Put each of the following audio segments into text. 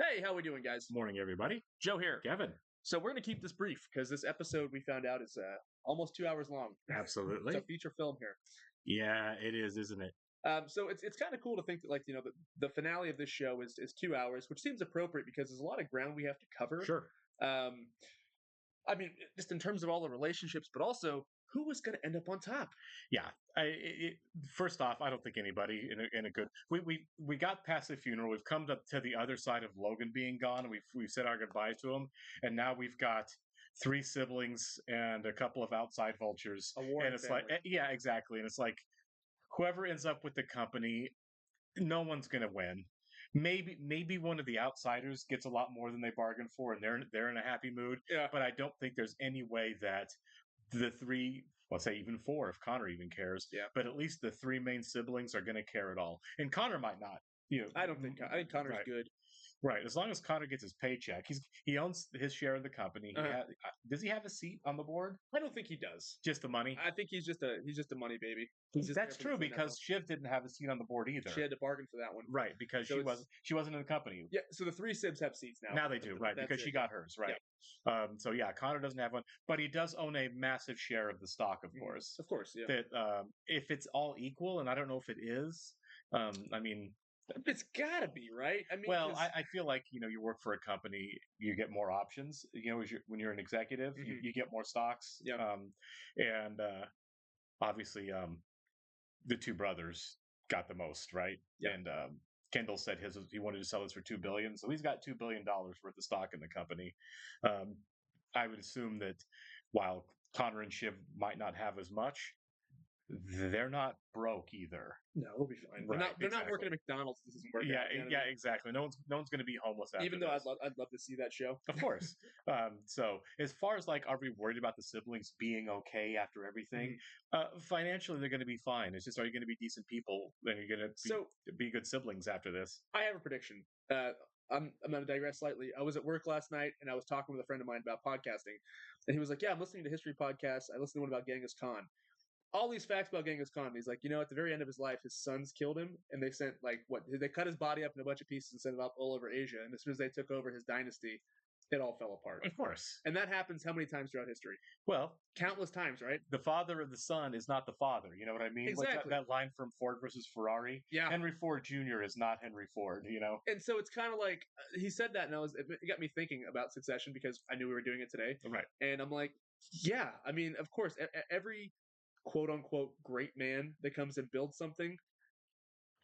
Hey, how we doing, guys? Morning, everybody. Joe here. Kevin. So we're gonna keep this brief because this episode we found out is almost 2 hours long. It's a Absolutely. feature film here. Yeah, it is, isn't it? So it's kind of cool to think that the finale of this show is 2 hours, which seems appropriate because there's a lot of ground we have to cover. Sure. Um, I mean, just in terms of all the relationships, but also who was going to end up on top. Yeah. First off, I don't think anybody in a good. We got past the funeral. We've come to the other side of Logan being gone, and we've said our goodbyes to him, and now we've got three siblings and a couple of outside vultures, A warring and it's family. like, yeah, exactly, and it's like whoever ends up with the company, no one's going to win. Maybe one of the outsiders gets a lot more than they bargained for, and they're in a happy mood. Yeah. But I don't think there's any way that the three, let's say even four, if Connor even cares. Yeah. But at least the three main siblings are going to care at all, and Connor might not. I don't think. I think Connor's right. good. Right, as long as Connor gets his paycheck, he owns his share of the company. Does he have a seat on the board? I don't think he does. Just the money. I think he's just a money baby. He's just That's there for true the because Shiv didn't have a seat on the board either. She had to bargain for that one. Right, because So she wasn't in the company. Yeah, so the three Sibs have seats now. Now they do, right? Because she got hers, right? So yeah, Connor doesn't have one, but he does own a massive share of the stock, of course. Of course, yeah. That if it's all equal, and I don't know if it is. I mean, it's gotta be, right? I mean, well, I feel like you work for a company, you get more options. When you're an executive, you get more stocks. Yeah. And obviously, the two brothers got the most, right? Yeah. And Kendall said he wanted to sell this for $2 billion, so he's got $2 billion worth of stock in the company. I would assume that while Connor and Shiv might not have as much, they're not broke either. No, they'll be fine. Right, they're not working at McDonald's. This isn't working. Yeah, exactly. No one's going to be homeless after. Even though I'd love to see that show. Of course. So as far as like, are we worried about the siblings being okay after everything? Financially, they're going to be fine. It's just, are you going to be decent people? Then you're going to be good siblings after this. I have a prediction. I'm going to digress slightly. I was at work last night and I was talking with a friend of mine about podcasting, and he was like, "Yeah, I'm listening to history podcasts. I listened to one about Genghis Khan." All these facts about Genghis Khan. He's like, at the very end of his life, his sons killed him, and they sent they cut his body up in a bunch of pieces and sent it up all over Asia. And as soon as they took over his dynasty, it all fell apart. Of course. And that happens how many times throughout history? Well, countless times, right? The father of the son is not the father. You know what I mean? Exactly. Like that line from Ford versus Ferrari. Yeah. Henry Ford Jr. is not Henry Ford, And so it's kind of like he said that, and it got me thinking about Succession because I knew we were doing it today. Right. And I'm like, yeah, I mean, of course, every quote unquote great man that comes and builds something,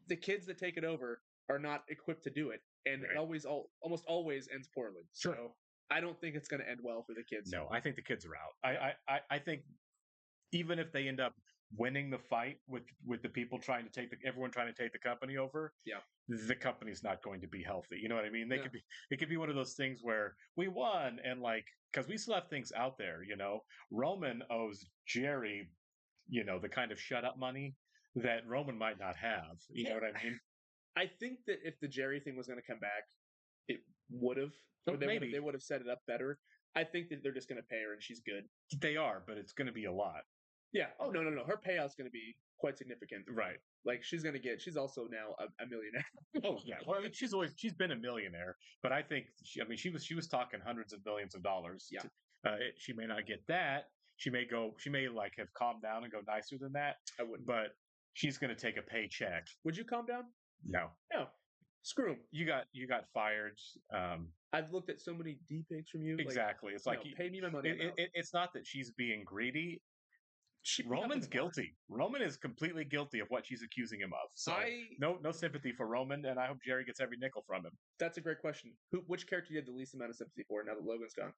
the kids that take it over are not equipped to do it, and it almost always ends poorly. Sure. So I don't think it's going to end well for the kids. No, I think the kids are out. I think even if they end up winning the fight with the people everyone trying to take the company over, the company's not going to be healthy. You know what I mean? It could be one of those things where we won, and because we still have things out there. Roman owes Jerry, the kind of shut up money that Roman might not have. You know what I mean? I think that if the Jerry thing was going to come back, it would have. Maybe they would have set it up better. I think that they're just going to pay her, and she's good. They are, but it's going to be a lot. Yeah. Oh no. Her payout's going to be quite significant. Right. Like she's She's also now a millionaire. Oh yeah. Well, I mean, she's been a millionaire, but I think she was talking hundreds of millions of dollars. Yeah. She may not get that. She may have calmed down and go nicer than that. I wouldn't. But she's going to take a paycheck. Would you calm down? No. Screw him. You got fired. I've looked at so many deep fakes from you. Exactly. It's like pay me my money. It's not that she's being greedy. Roman's guilty. Roman is completely guilty of what she's accusing him of. So no sympathy for Roman, and I hope Jerry gets every nickel from him. That's a great question. Which character you had the least amount of sympathy for now that Logan's gone?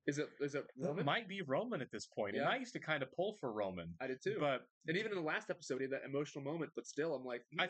Is it Roman? It might be Roman at this point. Yeah. And I used to kind of pull for Roman. I did too. And even in the last episode, he had that emotional moment, but still, I'm like, I'm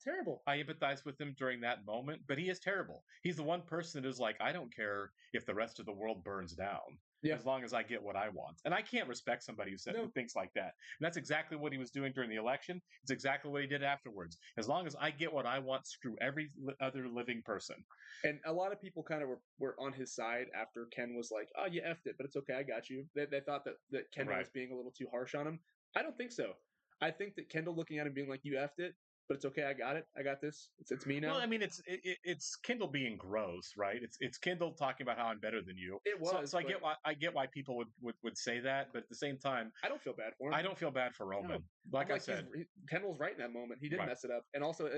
terrible. I empathize with him during that moment, but he is terrible. He's the one person that is like, I don't care if the rest of the world burns down. Yeah. As long as I get what I want. And I can't respect somebody who thinks like that. And that's exactly what he was doing during the election. It's exactly what he did afterwards. As long as I get what I want, screw every other living person. And a lot of people kind of were on his side after Ken was like, oh, you effed it, but it's okay, I got you. They thought that Kendall was being a little too harsh on him. I don't think so. I think that Kendall looking at him being like, you effed it, but it's okay. I got it. I got this. It's me now. Well, I mean, it's Kendall being gross, right? It's Kendall talking about how I'm better than you. It was. So I get why people would say that, but at the same time, I don't feel bad for him. I don't feel bad for Roman. No. Like I said, Kendall's right in that moment. He didn't mess it up, and also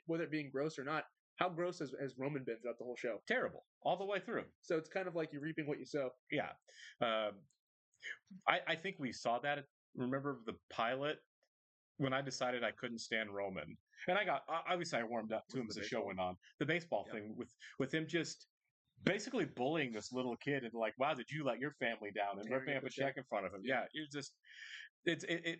whether it being gross or not, how gross has Roman been throughout the whole show? Terrible, all the way through. So it's kind of like you're reaping what you sow. Yeah, I think we saw that. Remember the pilot when I decided I couldn't stand Roman, and I warmed up to him as the show went on. The baseball thing with him just basically bullying this little kid and like, wow, did you let your family down and ripping up a check in front of him? Yeah, it's just it.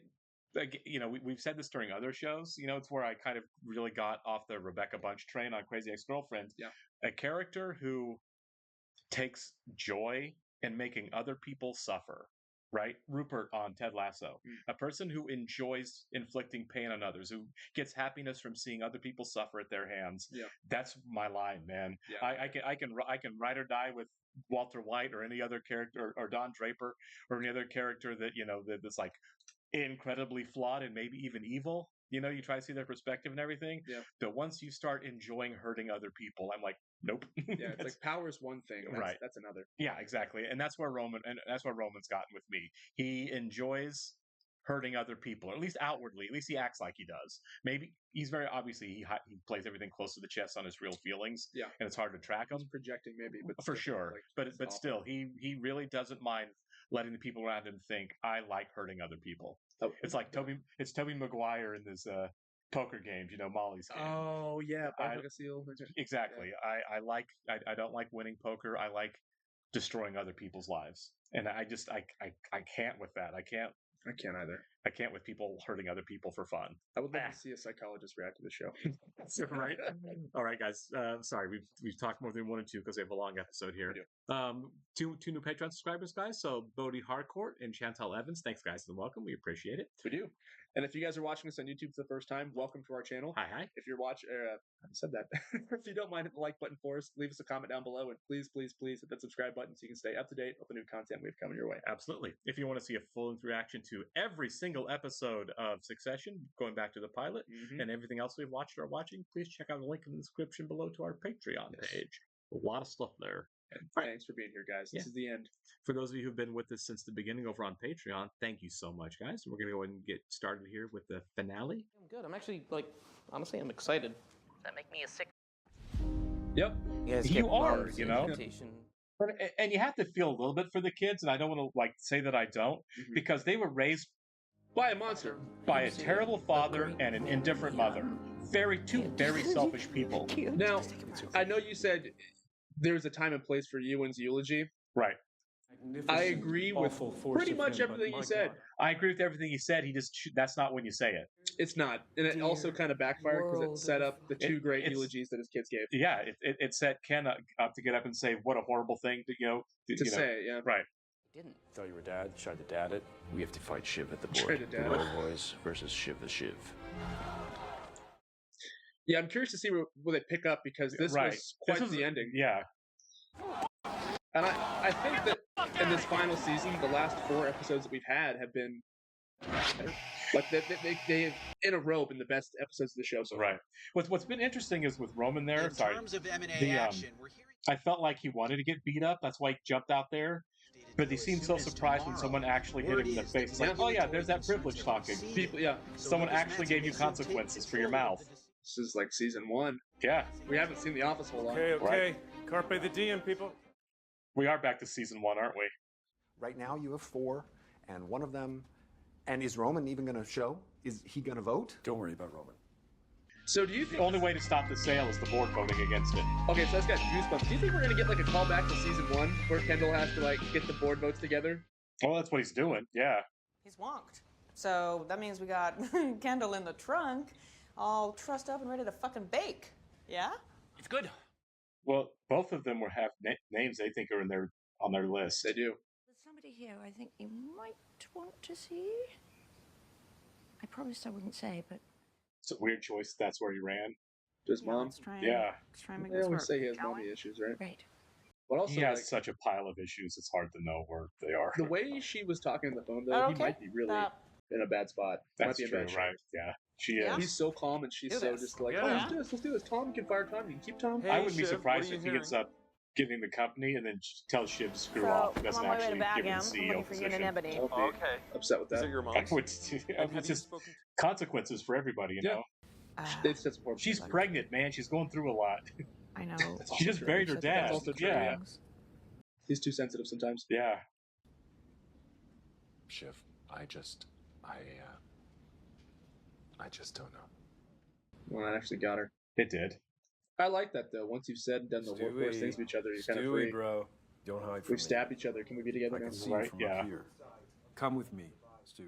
Like, you know, we've said this during other shows. You know, it's where I kind of really got off the Rebecca Bunch train on Crazy Ex-Girlfriend. Yeah, a character who takes joy in making other people suffer. Right? Rupert on Ted Lasso. A person who enjoys inflicting pain on others, who gets happiness from seeing other people suffer at their hands. Yeah. That's my line, man. Yeah. I can ride or die with Walter White or any other character, or Don Draper or any other character that, you know, that's like incredibly flawed and maybe even evil. You know, you try to see their perspective and everything. Yeah. But once you start enjoying hurting other people, I'm like, nope. Yeah, it's like power is one thing, right? That's another. Yeah, exactly. And that's where Roman's gotten with me. He enjoys hurting other people, or at least outwardly. At least he acts like he does. Maybe he's very obviously he plays everything close to the chest on his real feelings. Yeah, and it's hard to track him. He's projecting maybe, but for sure. Like, but still, he really doesn't mind letting the people around him think I like hurting other people. Oh, it's like Tobey Maguire in this poker games, you know, Molly's game. Oh yeah, exactly. Yeah. I don't like winning poker. I like destroying other people's lives, and I can't with that. I can't either. I can't with people hurting other people for fun. I would love to see a psychologist react to the show. Right. All right, guys. Sorry, we've talked more than 1 and 2 because we have a long episode here. Two new Patreon subscribers, guys. So Bodie Harcourt and Chantal Evans. Thanks, guys, and welcome. We appreciate it. We do. And if you guys are watching this on YouTube for the first time, welcome to our channel. Hi. If you're watching, I said that. If you don't mind, hit the like button for us. Leave us a comment down below, and please hit that subscribe button so you can stay up to date with the new content we have coming your way. Absolutely. If you want to see a full reaction to every single episode of Succession, going back to the pilot, and everything else we've watched or are watching, please check out the link in the description below to our Patreon page. A lot of stuff there. And thanks for being here, guys. This is the end. For those of you who've been with us since the beginning over on Patreon, thank you so much, guys. We're going to go ahead and get started here with the finale. I'm good. I'm actually, honestly, I'm excited. Does that make me a sick? Yep. You are, you know? And you have to feel a little bit for the kids, and I don't want to, say that I don't, because they were raised by a monster. By a terrible father and an indifferent mother. Two very selfish people. Now, I know you said there's a time and place for Ewan's eulogy. Right. I agree with pretty much everything you said. I agree with everything you said. That's not when you say it. It's not. And it also kind of backfired because it set up the two great eulogies that his kids gave. Yeah, it set Ken up to get up and say what a horrible thing to say, yeah. Right. Didn't. Tell your dad, tried to dad it. We have to fight Shiv at the board. The Royal Boys versus Shiv the Shiv. Yeah, I'm curious to see where they pick up because this was quite the ending. Yeah. And I think that in this final season, the last 4 episodes that we've had have been like they in a row been the best episodes of the show so far. Right. What's been interesting is with Roman there. In terms of M&A action, we're hearing. I felt like he wanted to get beat up. That's why he jumped out there. But he seemed so surprised when someone actually hit him in the face. It's like, oh yeah, there's that privilege talking. People, someone actually gave you consequences for your mouth. This is like season 1. Yeah. We haven't seen The Office a whole lot. Okay. Right. Carpe the diem, people. We are back to season 1, aren't we? Right now you have 4, and one of them... And is Roman even going to show? Is he going to vote? Don't worry about Roman. So do you think... The only way to stop the sale is the board voting against it. Okay, so that's got goosebumps. Do you think we're going to get like a callback to season 1 where Kendall has to get the board votes together? Well, that's what he's doing, yeah. He's wonked. So that means we got Kendall in the trunk, all trussed up and ready to fucking bake. Yeah? It's good. Well, both of them will have names they think are on their list. They do. There's somebody here I think you might want to see. I promised I wouldn't say, but... It's a weird choice. That's where he ran. His mom? Let's try and make They this always work. say he has mommy issues, right? Right. But also, he has such a pile of issues, it's hard to know where they are. The way she was talking on the phone, though, he might be really in a bad spot. That's true, right? Yeah. She is. He's so calm, and she's so just like, Yeah. oh, let's do this. Tom, you can fire Tom. You can keep Tom. Hey, I wouldn't be Shiv, surprised what are if you he ends hearing? up getting the company and then tells Shiv to screw So, off. I'm Doesn't on my way to actually give him Bagham. the I'm CEO looking for position. unanimity. I'll be Oh, okay. upset with Is that. it your mom? I would, Have it's you just spoken? consequences for everybody, you know? They said support. She's pregnant, man. She's going through a lot. I know. She just buried her dad. That's also true, Yeah. He's too sensitive sometimes. Yeah. Shiv, I just don't know. Well, that actually got her. It did. I like that though. Once you've said and done the worst things to each other, you're kind of free. Bro, don't hide from We've stabbed each other. Can we be together I now? can see Right, from yeah. up here. Come with me, Stu.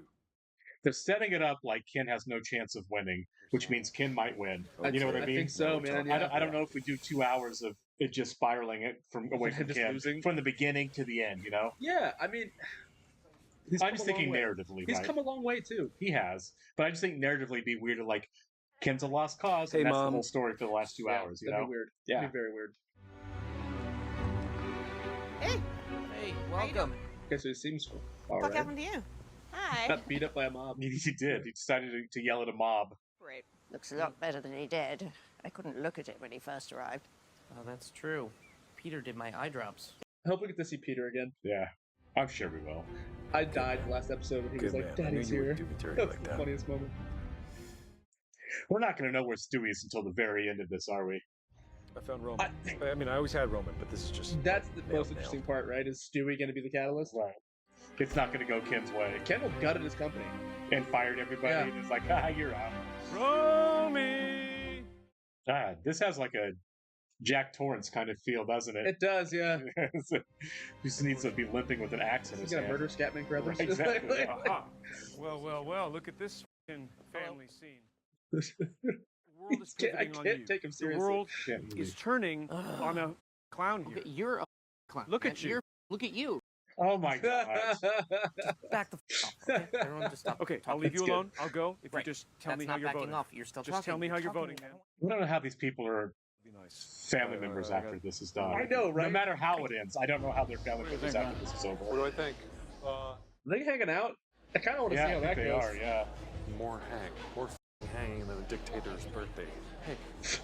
They're setting it up like Ken has no chance of winning, which means Ken might win. You know what I mean? I think so, man. I don't know if we do 2 hours of it just spiraling it away from Just Ken losing. from the beginning to the end. You know? Yeah, I mean, I'm just thinking narratively. He's right? come a long way too. He has, but I just think narratively it'd be weird to like Ken's a lost cause, Hey, and that's the Mom. whole story for the last 2 hours. You That'd know? be weird. Yeah. That'd be very weird. Hey, Hey, How you welcome. Okay, so it seems all what right. happened to you? Hi. Got beat up by a mob. He did. He decided to yell at a mob. Great. Looks a lot better than he did. I couldn't look at it when he first arrived. Oh, that's true. Peter did my eye drops. I hope we get to see Peter again. Yeah, I'm sure we will. I died last episode when he was Good like, man. I knew "Daddy's you here." wouldn't do me dirty That's like the that. funniest moment. We're not going to know where Stewie is until the very end of this, are we? I found Roman. I mean, I always had Roman, but this is just. That's the nailed, most interesting part, right? Is Stewie going to be the catalyst? Right. It's not going to go Ken's way. Kendall gutted his company. And fired everybody. Yeah. And it's like, ah, you're out. Romy! Ah, this has like a Jack Torrance kind of feel, doesn't it? It does, yeah. He just needs to be limping with an axe in He's his gonna hand. murder Scatman Crothers. Right, exactly. Aha. Well, look at this f***ing family scene. The world is I pivoting on can't you. take him The seriously. world is turning on a clown here. Okay, you're a clown. Look man. at you. Look at you. Oh my god. Back the off. Okay? Everyone just stop. Okay, I'll talking. leave you That's good. alone. I'll go if Right. you just tell That's me not how you're backing voting. off. You're still Just talking. tell me how you're voting, man. I don't know how these people are Be nice. family members I after got- this is done. I know, right? No matter how it ends, I don't know how they're family members after this is over. What do I think? Are they hanging out? I kind of want to Yeah, see I how think that they goes. are, yeah. More hanging than a dictator's birthday. Hey,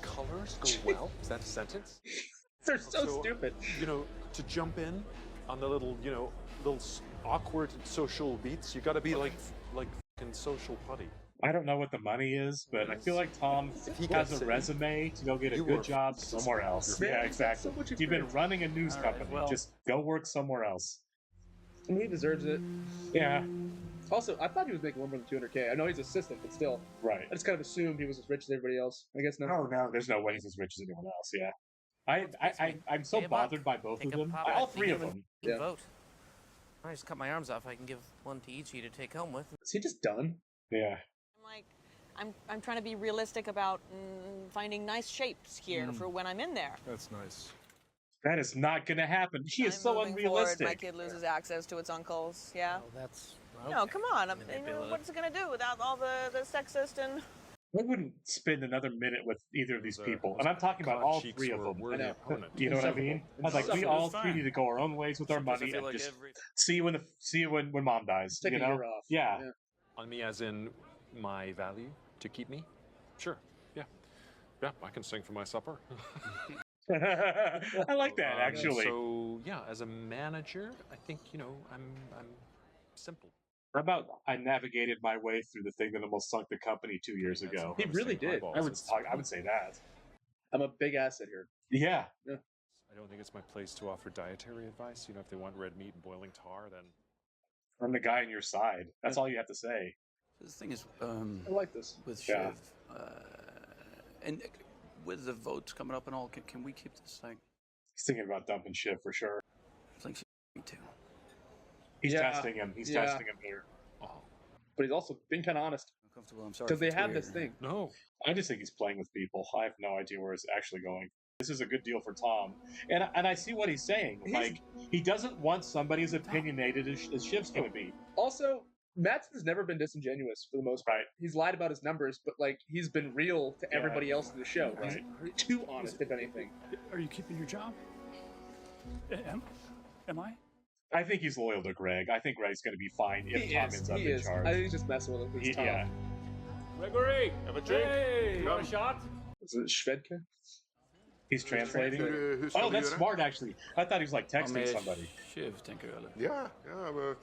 colors go well. Is that a sentence? They're so stupid. You know, to jump in on the little, little awkward social beats, you got to be like fucking social putty. I don't know what the money is, but I feel like Tom he has gets a in, resume to go get a you good were job somewhere else. Man, Yeah, he's got so exactly. much You've been experience. running a news All right, company. well- Just go work somewhere else. I mean, he deserves it. Yeah, Also, I thought he was making more than 200K. I know he's assistant, but still, right. I just kind of assumed he was as rich as everybody else. I guess not. Oh no, there's no way he's as rich as anyone else. Yeah, I'm so Hey, Bob, bothered by both take of a them. pop All at the three of human them. You Yeah. vote. I just cut my arms off. I can give one to each of you to take home with. Is he just done? Yeah. I'm like, I'm trying to be realistic about finding nice shapes here for when I'm in there. That's nice. That is not going to happen. She is I'm so moving unrealistic. Forward, my kid loses access to its uncles. Yeah. Oh, that's. No, come on. Manipulative. What's it gonna do without all the sexist and? I wouldn't spend another minute with either of these Those people, are- and I'm talking about all cheeks three of were them. worthy I know. opponent. You know what I mean? I was like, we Insufferable. all three need to go our own ways with our Sometimes I money feel and like just every- see you when mom dies. Take you a know? year off. Yeah. On me as in my value to keep me? Sure. Yeah. Yeah, I can sing for my supper. I like that actually. So yeah, as a manager, I think I'm simple. How about I navigated my way through the thing that almost sunk the company 2 years ago? He really did. I would say that. I'm a big asset here. Yeah. I don't think it's my place to offer dietary advice. If they want red meat and boiling tar, then I'm the guy on your side. That's all you have to say. The thing is, I like this. with Yeah. Shiv, and with the votes coming up and all, can we keep this thing? He's thinking about dumping shit for sure. I think she me too. He's Yeah. testing him. He's Yeah. testing him here. But he's also being kind of honest. Uncomfortable. I'm sorry. Because they if it's have this weird. thing. no. I just think he's playing with people. I have no idea where it's actually going. This is a good deal for Tom, and I see what he's saying. Like he doesn't want somebody as opinionated as Shiv's going to be. Also, Madsen's never been disingenuous for the most part. Right. He's lied about his numbers, but like he's been real to Yeah. everybody else in the show. Right. He's too honest, if anything. Are you keeping your job? Am I? I think he's loyal to Greg. I think Greg's going to be fine if He Tom is. ends up He in is. charge. I think he's just messing with him. He's Tom. Yeah. Gregory, Have a drink. hey, you want a shot? Is it Shvedka? He's translating. Hur ska Oh, vi that's göra? smart actually. I thought he was like texting somebody. Shiv, tänker du eller? Ja, men...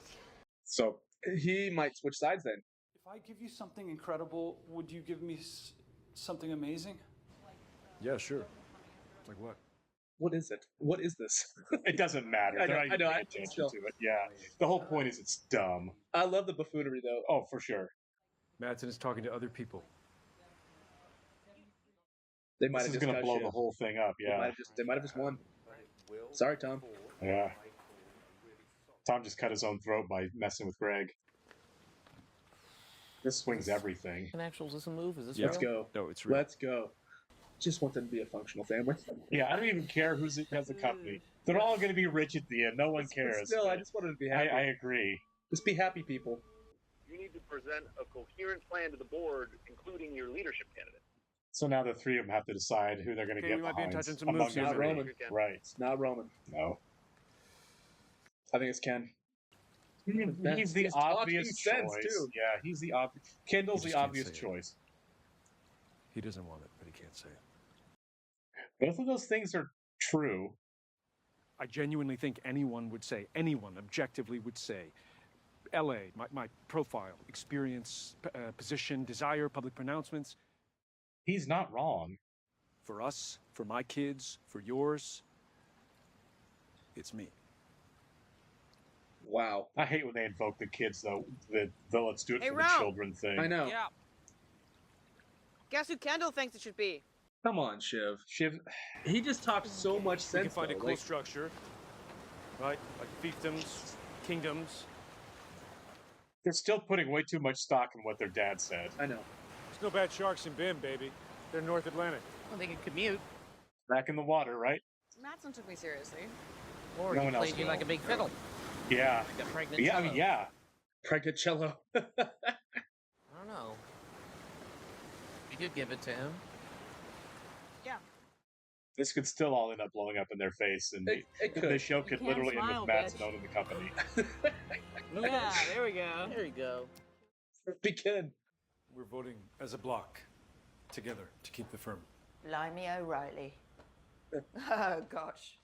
So he might switch sides then. If I give you something incredible, would you give me something amazing? Yeah, sure. Like what? What is it? What is this? It doesn't matter. I know, They're not I even know, paying I attention still- to it. Yeah. The whole point is it's dumb. I love the buffoonery though. Oh, for sure. Madsen is talking to other people. They might This have is just gonna got blow Shiv. the whole thing up. Yeah. They might have just won. Sorry, Tom. Yeah. Tom just cut his own throat by messing with Greg. This swings everything. An actual, is this a move? Is this Let's real? go. No, it's real. Let's go. Just want them to be a functional family. Yeah, I don't even care who has the company. They're all going to be rich at the end. No one But cares. still, I just wanted to be happy. I agree. Just be happy, people. You need to present a coherent plan to the board, including your leadership candidate. So now the three of them have to decide who they're going to Okay, get we might be in behind. touch on some among moves the here. Not three. Roman. Right. It's not Roman. No. I think it's Ken. He's the He's obvious talking choice. sense, too. Yeah, he's the obvious. Kendall's He the just can't obvious say it. choice. He doesn't want it, but he can't say it. Both of those things are true. I genuinely think anyone objectively would say, LA, my profile, experience, position, desire, public pronouncements. He's not wrong. For us, for my kids, for yours, it's me. Wow. I hate when they invoke the kids, though. The let's do it Hey, for Ralph. the children thing. I know. Yeah. Guess who Kendall thinks it should be? Come on, Shiv. He just talks so much We sense. can find a though. cool Like, structure, right? Like fiefdoms, kingdoms. They're still putting way too much stock in what their dad said. I know. There's no bad sharks in Bim, baby. They're North Atlantic. Well, they can commute. Back in the water, right? Madsen took me seriously. Or No he one else played you will. like a big fiddle. Yeah. Like a pregnant Yeah, I mean, cello. yeah. Pregnant cello. I don't know. You could give it to him. Yeah. This could still all end up blowing up in their face, and It the could. show could can't literally end smile, with Madsen bitch. owning the company. Yeah, there we go. There you go. Begin. We're voting as a block, together, to keep the firm. Blimey O'Reilly. Oh, gosh.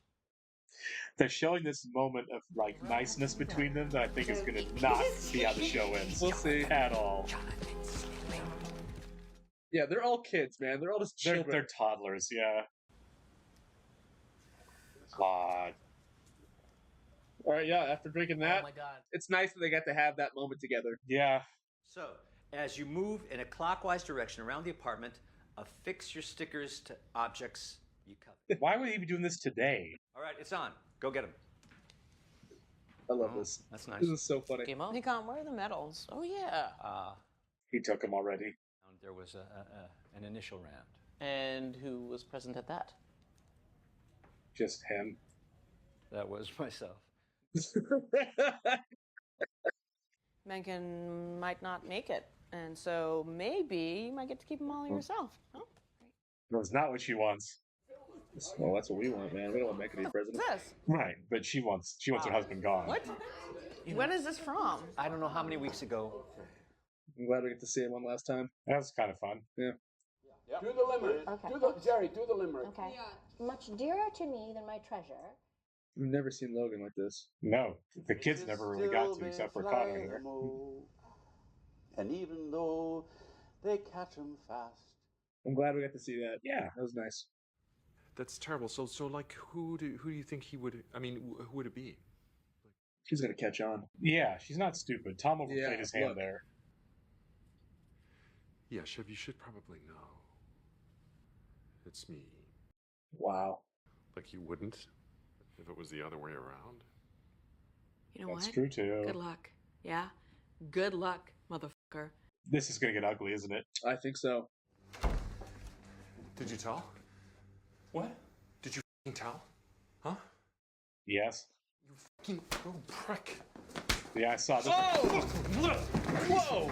They're showing this moment of like niceness between them that I think is going to not be how the show ends. We'll see. At all. Yeah, they're all kids, man. They're all just children. They're toddlers, yeah. God. All right, yeah. After drinking that, Oh my god. it's nice that they got to have that moment together. Yeah. So, as you move in a clockwise direction around the apartment, affix your stickers to objects you covet. Why would he be doing this today? All right, it's on. Go get them. I love this. That's nice. This is so funny. Game on. Hey, Con, where are the medals? Oh yeah. He took him already. There was an initial round. And who was present at that? Just him. That was myself. Mencken might not make it, and so maybe you might get to keep them all yourself. Oh, That's not what she wants. Well, that's what we want, man. We don't want Mecca to be president. what's this? Right, but she wants her husband gone. What? When is this from? I don't know how many weeks ago. I'm glad we get to see him one last time. That was kind of fun. Yeah. Do the limerick. Okay. Jerry, do the limerick. Okay. Much dearer to me than my treasure. I've never seen Logan like this. No, the kids never really got to except for Connor here. And even though they catch him fast. I'm glad we got to see that. Yeah. That was nice. That's terrible. So like, who do you think he would? I mean, who would it be? She's gonna catch on. Yeah, she's not stupid. Tom overplayed Yeah, his hand look. there. Yeah, Shiv, you should probably know. It's me. Wow. Like you wouldn't if it was the other way around. You know That's what? true too. Good luck. Yeah? Good luck, motherfucker. This is gonna get ugly, isn't it? I think so. Did you tell? What? Did you f***ing tell? Huh? Yes. You f***ing little prick. Yeah, I saw this. Whoa!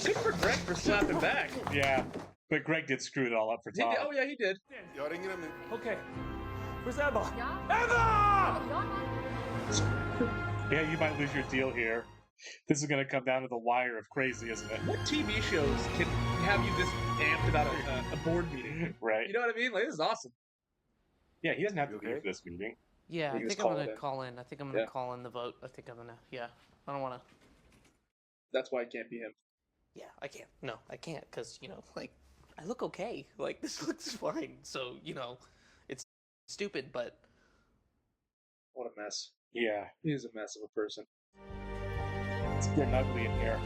Good for Greg for slapping back. Yeah, but Greg did screw it all up for He Tom. did. Oh yeah, he did. Jag ringer dem nu. Okay. Where's Emma? Yeah, you might lose your deal here. This is gonna come down to the wire of crazy, isn't it? What TV shows can have you this amped about a board meeting. Right. You know what I mean? Like, this is awesome. Yeah, he doesn't have to leave this meeting. Yeah, I You just think I'm call gonna it in. call in. I think I'm gonna Yeah. call in the vote. I think I'm gonna. Yeah, I don't want to. That's why it can't be him. Yeah, I can't. No, I can't because like, I look okay. Like this looks fine. So it's stupid, but What a mess. Yeah. He is a mess of a person. It's getting ugly in here.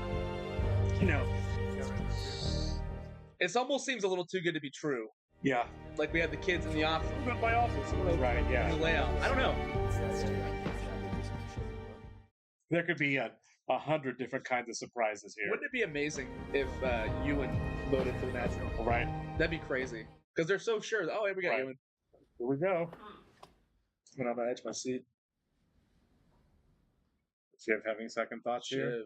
It almost seems a little too good to be true. Yeah. Like we had the kids in the office. Look at my office. Right, yeah. The layout. I don't know. There could be 100 different kinds of surprises here. Wouldn't it be amazing if Ewan voted for the national? Right. That'd be crazy. Because they're so sure. Oh, here we got Ewan. Here we go. I'm on the edge of my seat. Shiv having second thoughts here?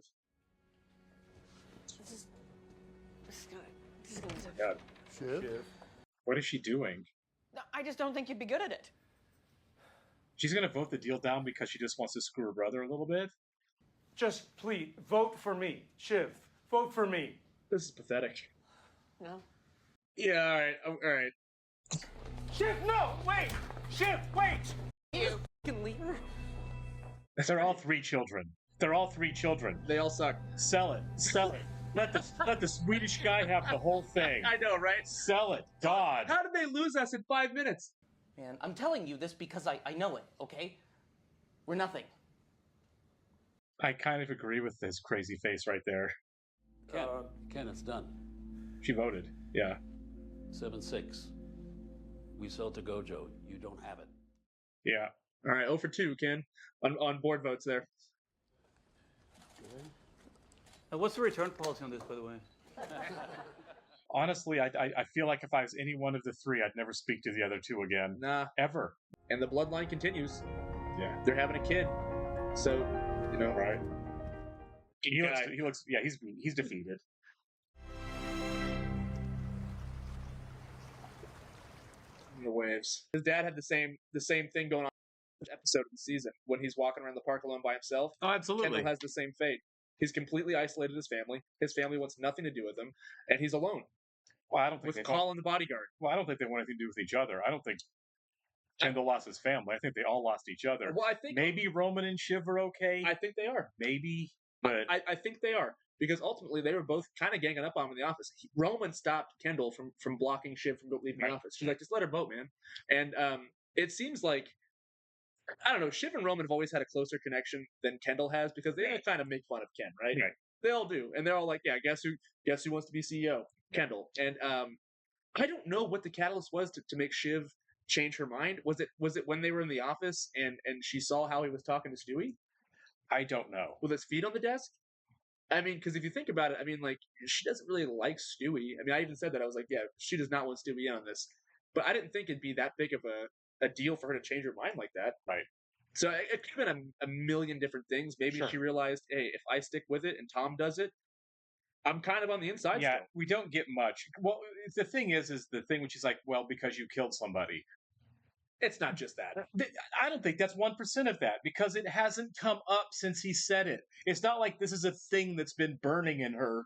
This is gonna God. Shiv? What is she doing? No, I just don't think you'd be good at it. She's going to vote the deal down because she just wants to screw her brother a little bit? Just please vote for me, Shiv. Vote for me. This is pathetic. No. Yeah, all right. Shiv, no, wait. Shiv, wait. You fucking leader. They're all 3 children. They're all 3 children. They all suck. Sell it. Sell it. Let the Swedish guy have the whole thing. I know, right? Sell it. God. How did they lose us in 5 minutes? Man, I'm telling you this because I know it. Okay, we're nothing. I kind of agree with this crazy face right there. Ken, it's done. She voted. Yeah. 7-6. We sell to Gojo. You don't have it. Yeah. All right, 0 for 2, Ken, on board votes there. What's the return policy on this, by the way? Honestly, I feel like if I was any one of the 3, I'd never speak to the other 2 again. Nah. Ever. And the bloodline continues. Yeah. They're having a kid. So, Right. He looks, yeah, he's defeated. The waves. His dad had the same thing going on in episode of the season when he's walking around the park alone by himself. Oh, absolutely. Kendall has the same fate. He's completely isolated his family. His family wants nothing to do with him, and he's alone. Well, I don't think with Colin the bodyguard. Well, I don't think they want anything to do with each other. I don't think Kendall lost his family. I think they all lost each other. Well, I think maybe Roman and Shiv are okay. I think they are. Maybe, but I think they are because ultimately they were both kind of ganging up on him in the office. Roman stopped Kendall from blocking Shiv from leaving the office. She's like, just let her vote, man. And it seems like I don't know. Shiv and Roman have always had a closer connection than Kendall has because they kind of make fun of Ken, right? They all do, and they're all like, "Yeah, guess who wants to be CEO? Kendall." And I don't know what the catalyst was to make Shiv change her mind. Was it when they were in the office and she saw how he was talking to Stewie? I don't know. With his feet on the desk. I mean, because if you think about it, I mean, like she doesn't really like Stewie. I mean, I even said that I was like, yeah, she does not want Stewie in on this. But I didn't think it'd be that big of a deal for her to change her mind like that. Right. So it could have been a million different things. Maybe she realized, hey, if I stick with it and Tom does it, I'm kind of on the inside yeah, still. we don't get much. Well, the thing is the thing when she's like, well, because you killed somebody. It's not just that. I don't think that's 1% of that because it hasn't come up since he said it. It's not like this is a thing that's been burning in her,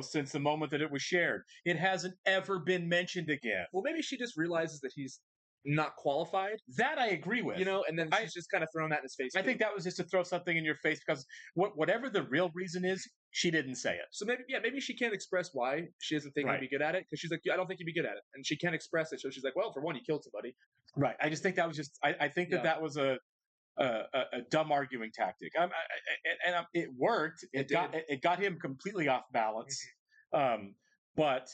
since the moment that it was shared. It hasn't ever been mentioned again. Well, maybe she just realizes that he's not qualified. That I agree with. And then she's just kind of throwing that in his face. I think that was just to throw something in your face because whatever the real reason is, she didn't say it. So maybe she can't express why she doesn't think he'd be good at it because she's like, I don't think he'd be good at it, and she can't express it. So she's like, well, for one, he killed somebody. Right. I just think that was just. I think that was a dumb arguing tactic. It worked. It got him completely off balance. But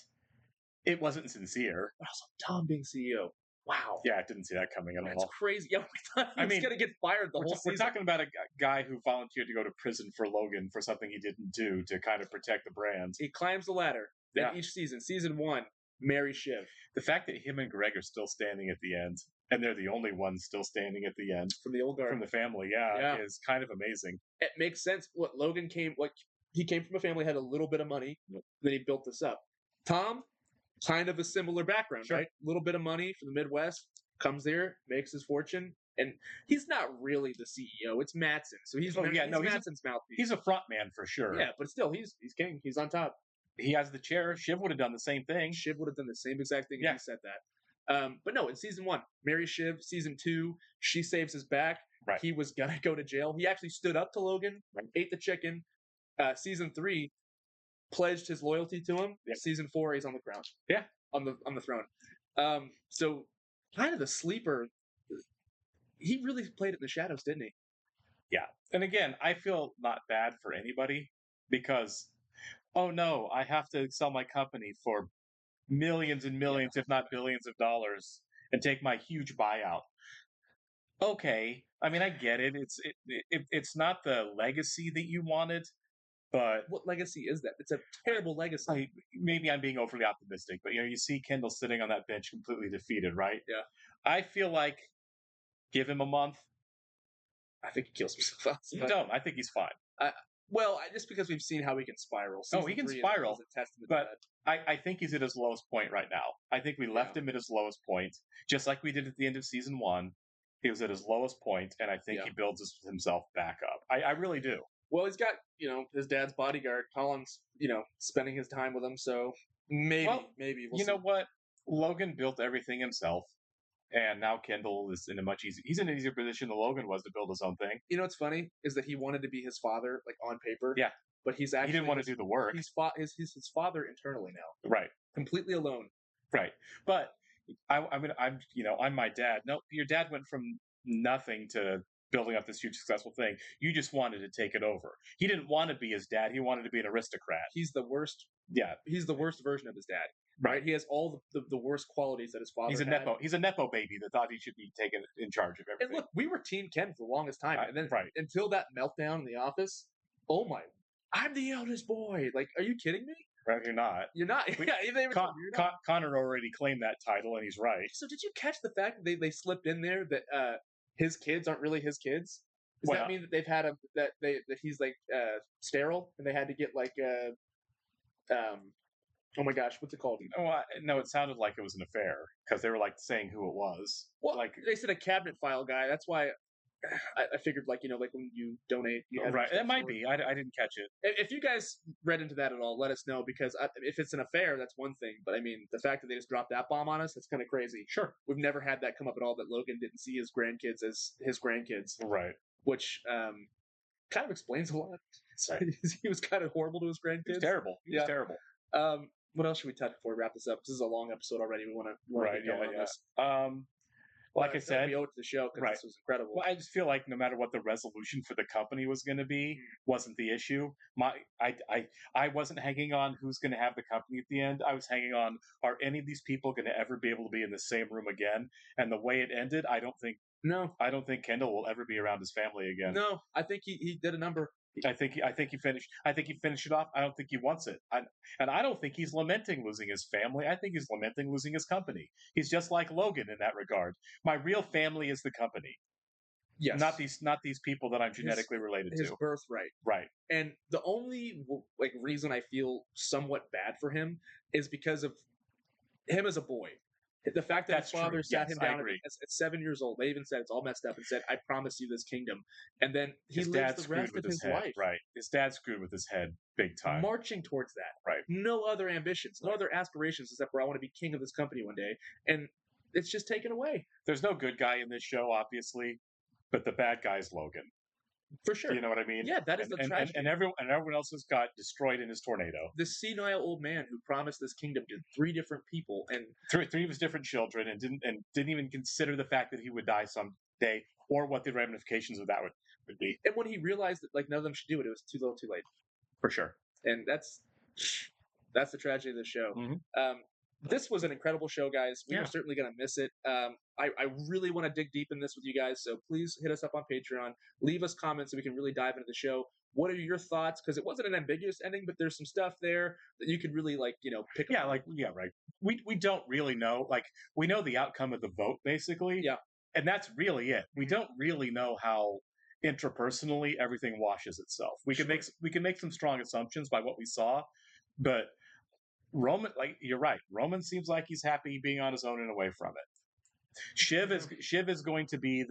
it wasn't sincere. Also, Tom being CEO. Wow. Yeah, I didn't see that coming at all. That's crazy. Yeah, we thought he was going to get fired the whole season. We're talking about a guy who volunteered to go to prison for Logan for something he didn't do to kind of protect the brand. He climbs the ladder. Then each season. Season 1, marry Shiv. The fact that him and Greg are still standing at the end, and they're the only ones still standing at the end. From the old guard. From the family, is kind of amazing. It makes sense. What Logan he came from a family, had a little bit of money, then he built this up. Tom, kind of a similar background, right? A little bit of money from the Midwest, comes there, makes his fortune, and he's not really the CEO. It's Mattson, so he's Mattson's mouthpiece. He's a front man for sure. Yeah, but still, he's king. He's on top. he has the chair. Shiv would have done the same thing. Shiv would have done the same exact thing if he said that. But no, in season 1, marry Shiv. Season 2, she saves his back. Right. He was gonna go to jail. He actually stood up to Logan, ate the chicken. Season 3, pledged his loyalty to him. Yep. Season 4, he's on the crown. Yeah, on the throne. So kind of the sleeper. He really played it in the shadows, didn't he? Yeah. And again, I feel not bad for anybody because, oh no, I have to sell my company for millions and millions, if not billions of dollars, and take my huge buyout. Okay, I mean, I get it. It's not the legacy that you wanted, but what legacy is that? It's a terrible legacy. Maybe I'm being overly optimistic, but you see Kendall sitting on that bench completely defeated, right? Yeah. I feel like give him a month. I think he kills himself. You don't. I think he's fine. Just because we've seen how he can spiral. He can spiral. But I think he's at his lowest point right now. I think we left him at his lowest point, just like we did at the end of season 1. He was at his lowest point, and I think he builds himself back up. I really do. Well, he's got, his dad's bodyguard, Colin's, spending his time with him, so maybe we'll see. Know what? Logan built everything himself, and now Kendall is in a he's in an easier position than Logan was to build his own thing. You know what's funny is that he wanted to be his father, like on paper. Yeah. But he's actually... He didn't want to do the work. He's his father internally now. Right. Completely alone. Right. But I'm my dad. No, your dad went from nothing to building up this huge successful thing. You just wanted to take it over. He didn't want to be his dad. He wanted to be an aristocrat. He's the worst. Yeah. He's the worst version of his dad. Right. He has all the worst qualities that his father had. He's a nepo baby that thought he should be taken in charge of everything. And look, we were Team Ken for the longest time. And then until that meltdown in the office, I'm the eldest boy. Like, are you kidding me? Right, you're not. You're not. Connor already claimed that title, and he's right. So did you catch the fact that they slipped in there that his kids aren't really his kids? Does that mean that they've had that he's like sterile and they had to get like oh my gosh, what's it called? No, it sounded like it was an affair because they were like saying who it was. Well, like they said, a cabinet file guy. That's why I figured, like when you donate, you have right. That might be. I didn't catch it. If you guys read into that at all, let us know because if it's an affair, that's one thing. But I mean, the fact that they just dropped that bomb on us, that's kind of crazy. Sure, we've never had that come up at all. That Logan didn't see his grandkids as his grandkids. Right. Which kind of explains a lot. Right. He was kind of horrible to his grandkids. He's terrible. He's terrible. What else should we touch before we wrap this up? This is a long episode already. We want to get going on this. Like I said, we owe it to the show because this was incredible. Well, I just feel like no matter what the resolution for the company was going to be, wasn't the issue. I wasn't hanging on who's going to have the company at the end. I was hanging on, are any of these people going to ever be able to be in the same room again? And the way it ended, I don't think Kendall will ever be around his family again. No, I think he did a number. I think he finished it off. I don't think he wants it. And I don't think he's lamenting losing his family. I think he's lamenting losing his company. He's just like Logan in that regard. My real family is the company. Yes. Not these people that I'm genetically related to. His birthright. Right. And the only reason I feel somewhat bad for him is because of him as a boy. The fact that his father sat him down at 7 years old, they even said it's all messed up and said, "I promise you this kingdom," and then his lives the rest of his life. Right, his dad screwed with his head big time, marching towards that. Right, no other ambitions, no other aspirations except for I want to be king of this company one day, and it's just taken away. There's no good guy in this show, obviously, but the bad guy is Logan. For sure. You know what I mean? Yeah, that is the tragedy. And everyone else has got destroyed in his tornado. This senile old man who promised this kingdom to 3 different people and three of his different children and didn't even consider the fact that he would die someday or what the ramifications of that would be. And when he realized that none of them should do it, it was too little, too late. For sure. And that's the tragedy of the show. Mm-hmm. This was an incredible show, guys. We are certainly going to miss it. I really want to dig deep in this with you guys, so please hit us up on Patreon. Leave us comments so we can really dive into the show. What are your thoughts? Because it wasn't an ambiguous ending, but there's some stuff there that you could really pick up. Right. We don't really know. We know the outcome of the vote, basically. Yeah. And that's really it. We don't really know how intrapersonally everything washes itself. We can make some strong assumptions by what we saw, but Roman, you're right. Roman seems like he's happy being on his own and away from it. Shiv is going to be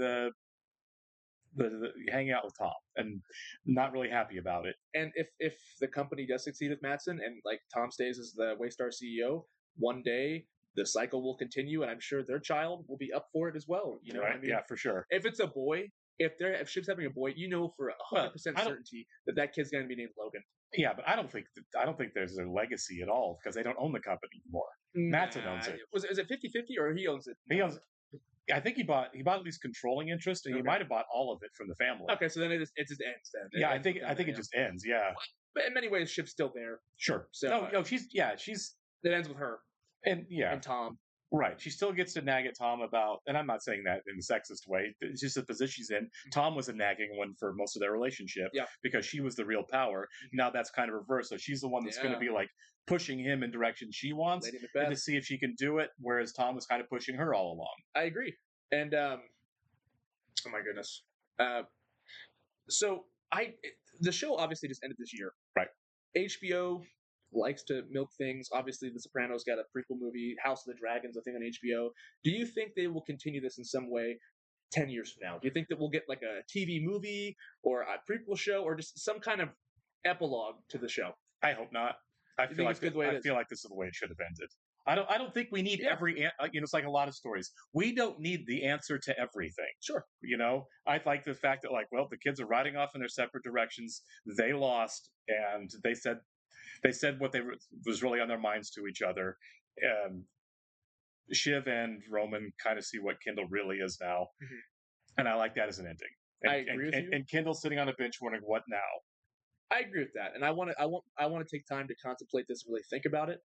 hanging out with Tom and not really happy about it. And if the company does succeed with Matsson and like Tom stays as the Waystar CEO, one day the cycle will continue, and I'm sure their child will be up for it as well. You know, Right? what I mean, Yeah, for sure. if it's a boy, if Ship's having a boy, you know for 100% certainty that kid's going to be named Logan. Yeah, but I don't think there's a legacy at all because they don't own the company anymore. Matsson owns it. Is it 50-50 or he owns it? He owns. I think he bought at least controlling interest, and he might have bought all of it from the family. Okay, so then it just ends then. Yeah, I think it just ends. Yeah, but in many ways, Ship's still there. Sure. So no, she's it ends with her and Tom. Right. She still gets to nag at Tom about, and I'm not saying that in a sexist way. It's just the position she's in. Tom was a nagging one for most of their relationship because she was the real power. Now that's kind of reversed. So she's the one that's going to be like pushing him in directions she wants and to see if she can do it, whereas Tom was kind of pushing her all along. I agree. And oh my goodness. So the show obviously just ended this year. Right. HBO likes to milk things. Obviously, The Sopranos got a prequel movie. House of the Dragon's a thing on HBO. Do you think they will continue this in some way 10 years from now? Do you think that we'll get like a TV movie or a prequel show or just some kind of epilogue to the show? I hope not. I feel like this is the way it should have ended. I don't think we need every. It's like a lot of stories. We don't need the answer to everything. Sure. I like the fact that the kids are riding off in their separate directions. They lost, and they said what was really on their minds to each other. Shiv and Roman kind of see what Kendall really is now, and I like that as an ending. I agree with you. And Kendall sitting on a bench wondering what now. I agree with that, and I want to take time to contemplate this and really think about it.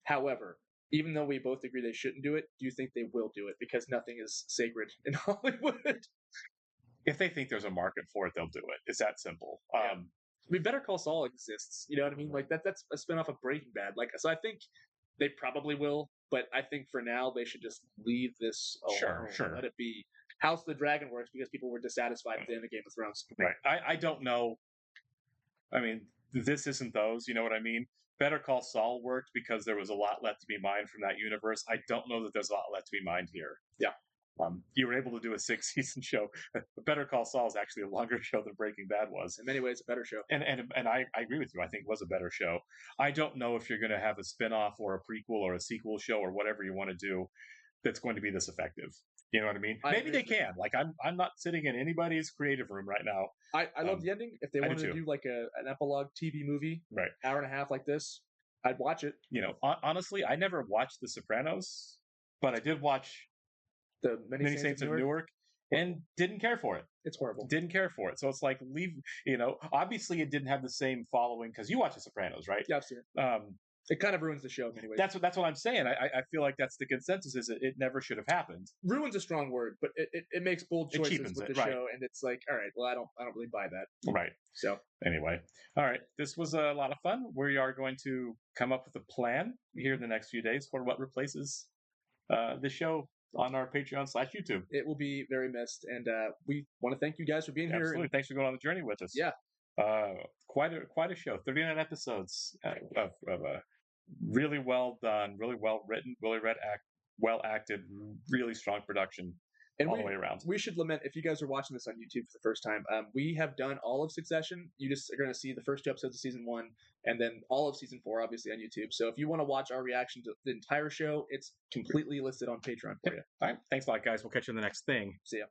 However, even though we both agree they shouldn't do it, do you think they will do it? Because nothing is sacred in Hollywood. If they think there's a market for it, they'll do it. It's that simple. I mean, Better Call Saul exists. You know what I mean? Like that's a spinoff of Breaking Bad. So I think they probably will, but I think for now they should just leave this alone. Sure. Let it be. House of the Dragon works because people were dissatisfied with the end of Game of Thrones. Right. I don't know. I mean, this isn't those. You know what I mean? Better Call Saul worked because there was a lot left to be mined from that universe. I don't know that there's a lot left to be mined here. Yeah. You were able to do a 6-season show. Better Call Saul is actually a longer show than Breaking Bad was. In many ways, a better show. And I agree with you. I think it was a better show. I don't know if you're going to have a spinoff or a prequel or a sequel show or whatever you want to do that's going to be this effective. You know what I mean? Maybe they can. I'm not sitting in anybody's creative room right now. I love the ending. If they wanted to do like an epilogue TV movie, right, hour and a half like this, I'd watch it. Honestly, I never watched The Sopranos, but I did watch the Many Saints of Newark and didn't care for it. It's horrible. Didn't care for it. So it's like obviously it didn't have the same following because you watch The Sopranos, right? Yeah, I've seen it. It kind of ruins the show in many ways. That's what I'm saying. I feel like that's the consensus is it never should have happened. Ruins a strong word, but it makes bold choices with the show, and it's like, all right, well, I don't really buy that. Right. So anyway, all right, this was a lot of fun. We are going to come up with a plan here in the next few days for what replaces this show on our Patreon/YouTube. It will be very missed, and we want to thank you guys for being here. Absolutely, thanks for going on the journey with us. Yeah. Quite a show. 39 episodes of a really well done, really well written, really well acted, really strong production all the way around. We should lament, if you guys are watching this on YouTube for the first time, we have done all of Succession. You just are going to see the first 2 episodes of season 1 and then all of season 4, obviously, on YouTube. So if you want to watch our reaction to the entire show, it's completely listed on Patreon for you. All right. Thanks a lot, guys. We'll catch you in the next thing. See ya.